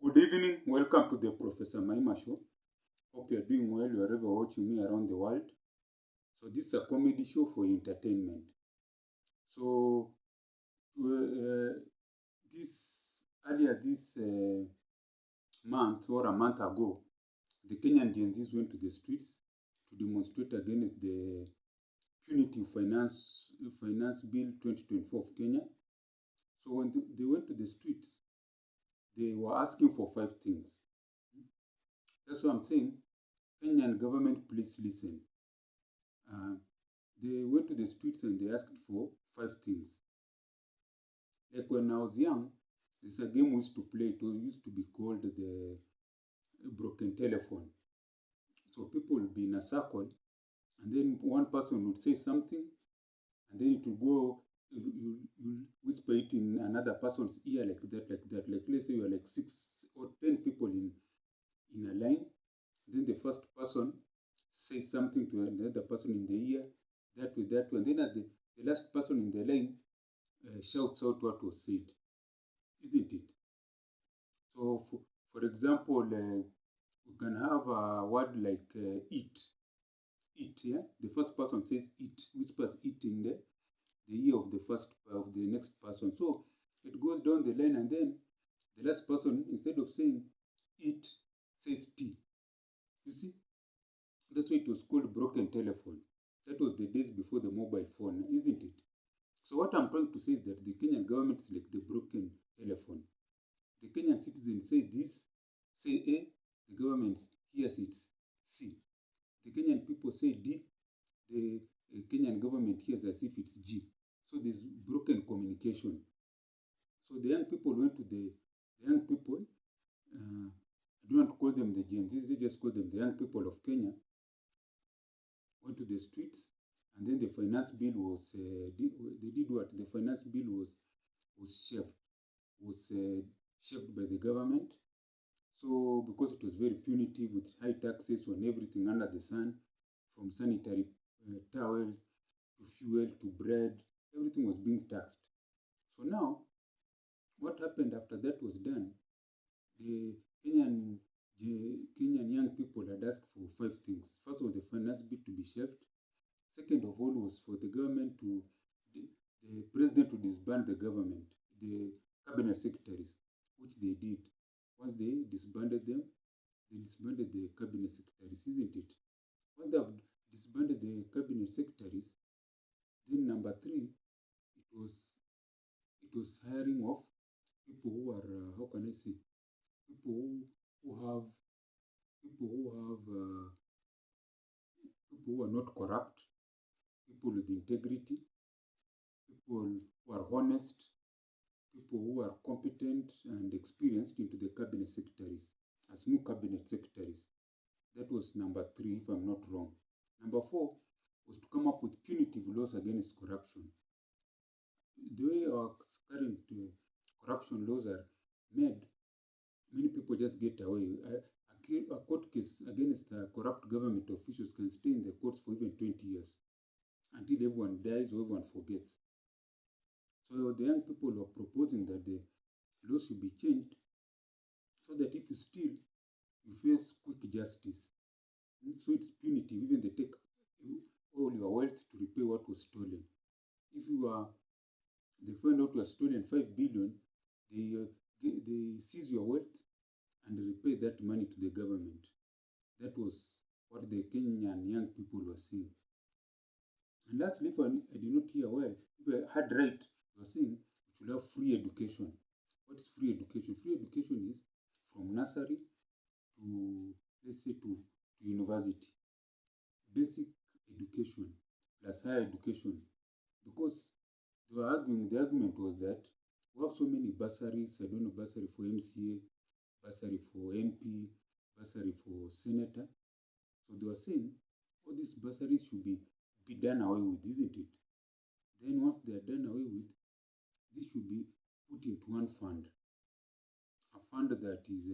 Good evening. Welcome to the Professor Maima Show. Hope you are doing well wherever watching me around the world. So this is a comedy show for entertainment. So this earlier this month or a month ago, the Kenyan Gen Zs went to the streets to demonstrate against the punitive finance bill 2024 of Kenya. So when they went to the streets, they were asking for 5 things. That's what I'm saying. Kenyan government, please listen. They went to the streets and they asked for 5 things. Like when I was young, there's a game we used to play. It used to be called the broken telephone. So people would be in a circle, and then one person would say something, and then it will go. You whisper it in another person's ear like that, like that. Like let's say you are like 6 or 10 people in a line. Then the first person says something to another person in the ear, that way, and then at the last person in the line shouts out what was said, isn't it? So, for example, we can have a word like eat. Eat, yeah? The first person says eat, whispers eat in the ear of the next person. So it goes down the line, and then the last person, instead of saying eat, says tea. You see? That's why it was called broken telephone. That was the days before the mobile phone, isn't it? So what I'm trying to say is that the Kenyan government is like the broken telephone. The Kenyan citizen say this, say A, the government hears it C. The Kenyan people say D, the Kenyan government hears as if it's G. So there's broken communication. So the young people went to the young people, I don't want to call them the Gen Zs, they just call them the young people of Kenya, went to the streets, and then the finance bill was, they did what? The finance bill was shelved by the government. So because it was very punitive with high taxes on everything under the sun, from sanitary towels to fuel to bread, everything was being taxed. So now, what happened after that was done? The Kenyan young people had asked for 5 things. First of all, the finance bill to be shelved. Second of all was for the government the president to disband the government, the cabinet secretaries, which they did. Once they disbanded them, they disbanded the cabinet secretaries, isn't it? Once they have disbanded the cabinet secretaries, then number 3, it was hiring of people who are how can I say, people who have people who have people who are not corrupt, people with integrity, people who are honest, people who are competent and experienced into the cabinet secretaries as new cabinet secretaries. That was number 3, if I'm not wrong. Number 4 was to come up with punitive laws against corruption. The way our current corruption laws are made, many people just get away. A court case against corrupt government officials can stay in the courts for even 20 years until everyone dies or everyone forgets. So the young people are proposing that the laws should be changed so that if you steal, you face quick justice. So it's punitive, even they take all your wealth to repay what was stolen. If they find out you have stolen 5 billion, they seize your wealth and repay that money to the government. That was what the Kenyan young people were saying. And lastly, if I did not hear well, if I had right, you were saying we should have free education. What is free education? Free education is from nursery to, let's say, to university. Basic education plus higher education. Because the argument was that we have so many bursaries, I don't know, bursary for MCA, bursary for MP, bursary for senator. So they were saying all these bursaries should be done away with, isn't it? Then once they are done away with, this should be put into one fund, a fund that is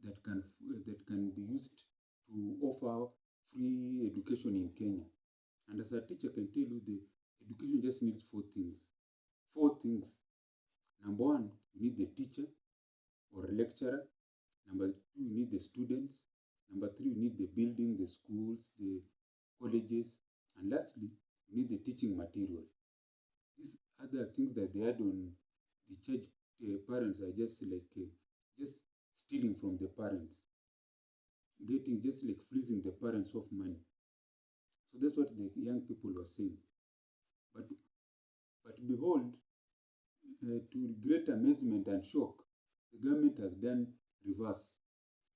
that can be used to offer free education in Kenya. And as a teacher, I can tell you the education just needs 4 things. 4 things. Number 1, you need the teacher. or lecturer. Number two, you need the students. Number three, you need the building, the schools, the colleges. And lastly, you need the teaching material. These other things that they add on the charge parents are just like just stealing from the parents, getting just like freezing the parents of money. So that's what the young people were saying. But but behold, to great amazement and shock, the government has done reverse,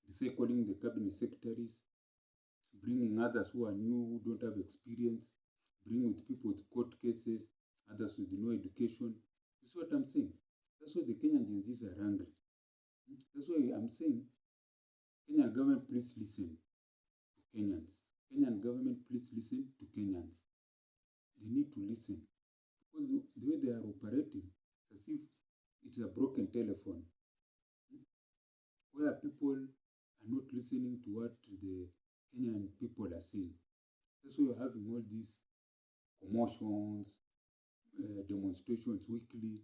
recycling the cabinet secretaries, bringing others who are new, who don't have experience, bringing with people with court cases, others with no education. You see what I'm saying? That's why the Kenyan Gen Zs are angry. That's why I'm saying, Kenyan government, please listen to Kenyans. Kenyan government, please listen to Kenyans. They need to listen because the way they are operating, it's as if it's a broken telephone, where people are not listening to what the Kenyan people are saying. That's why you're having all these commotions, demonstrations weekly,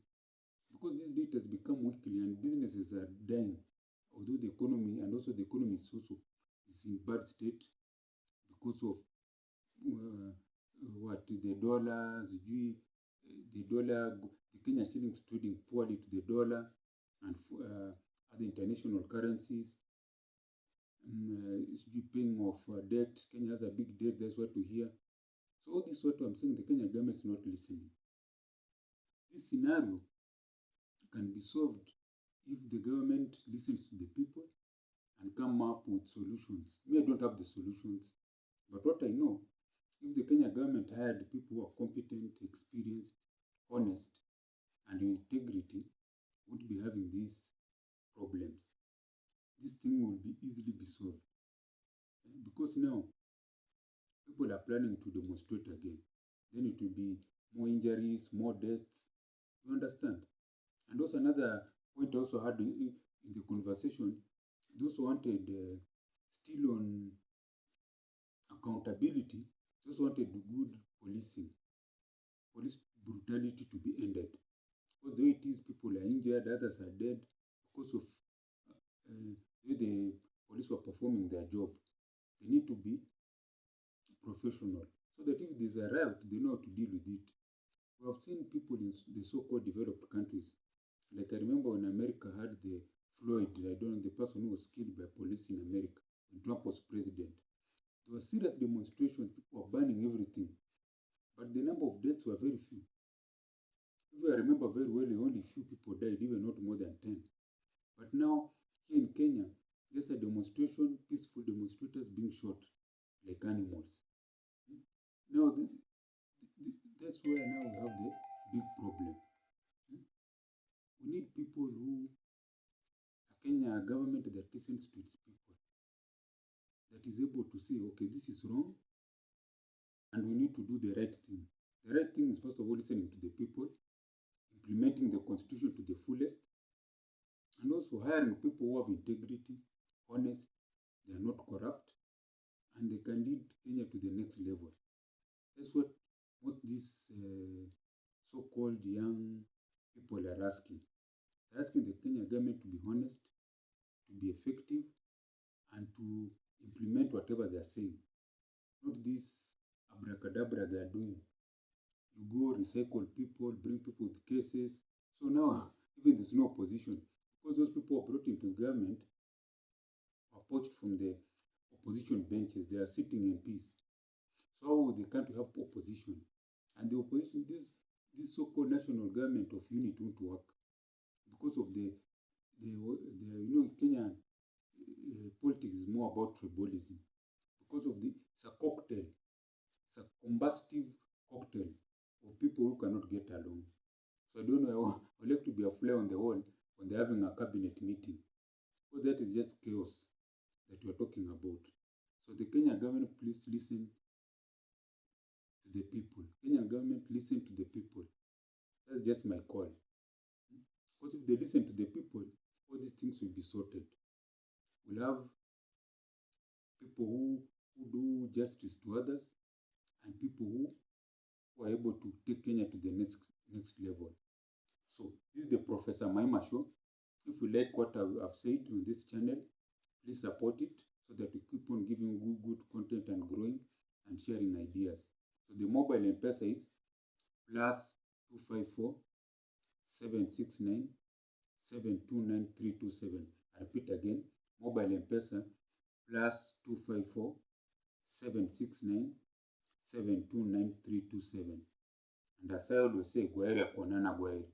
because this data has become weekly and businesses are dying. Although the economy and also the economy is also is in bad state because of what the dollar, the dollar, the Kenyan shillings trading poorly to the dollar and other international currencies. Paying off debt. Kenya has a big debt, that's what we hear. So all this what I'm saying, the Kenyan government is not listening. This scenario can be solved if the government listens to the people and come up with solutions. Me, I don't have the solutions, but what I know, if the Kenya government hired people who are competent, experienced, honest, and with integrity, would be having these problems. This thing will be easily be solved. Because now people are planning to demonstrate again. Then it will be more injuries, more deaths. You understand? And also another point I also had in the conversation, those who wanted still on accountability, those who wanted good policing, police brutality to be ended. Because the way it is, people are injured, others are dead because of the way the police were performing their job. They need to be professional so that if there's a riot, they know how to deal with it. We have seen people in the so-called developed countries. Like I remember when America had the Floyd, I don't know, the person who was killed by police in America when Trump was president. There were serious demonstrations, people were burning everything. But the number of deaths were very few. If I remember very well, only few people died, even not more than 10. But now, here in Kenya, just a demonstration, peaceful demonstrators being shot like animals. Now, that's where now we have the big problem. We need people who, a Kenya government that listens to its people, that is able to say, okay, this is wrong, and we need to do the right thing. The right thing is, first of all, listening to the people, implementing the constitution to the fullest, and also hiring people who have integrity, honest, they are not corrupt, and they can lead Kenya to the next level. That's what most these so-called young people are asking. They're asking the Kenya government to be honest, to be effective, and to implement whatever they're saying. Not this abracadabra they're doing. You go recycle people, bring people with cases. So now, even there's no opposition. Because those people are brought into the government are poached from the opposition benches. They are sitting in peace. So they can't have opposition. And the opposition, this so-called national government of unity won't work because of the Kenyan politics is more about tribalism. Because of it's a cocktail, it's a combustive cocktail of people who cannot get along. So I don't know, I would like to be a fly on the wall when they're having a cabinet meeting. Because that is just chaos that we're talking about. So the Kenyan government, please listen to the people. Kenyan government, listen to the people. That's just my call. Because if they listen to the people, all these things will be sorted. We'll have people who do justice to others and people who are able to take Kenya to the next level. So this is the Professor Maima Show. If you like what I've said on this channel, please support it so that we keep on giving good content and growing and sharing ideas. So the mobile M-Pesa is +254 769 729 327. I repeat again, mobile M-Pesa +254 769 729 327. And as I always say, Gwaheri ya kuonana, Gwaheri.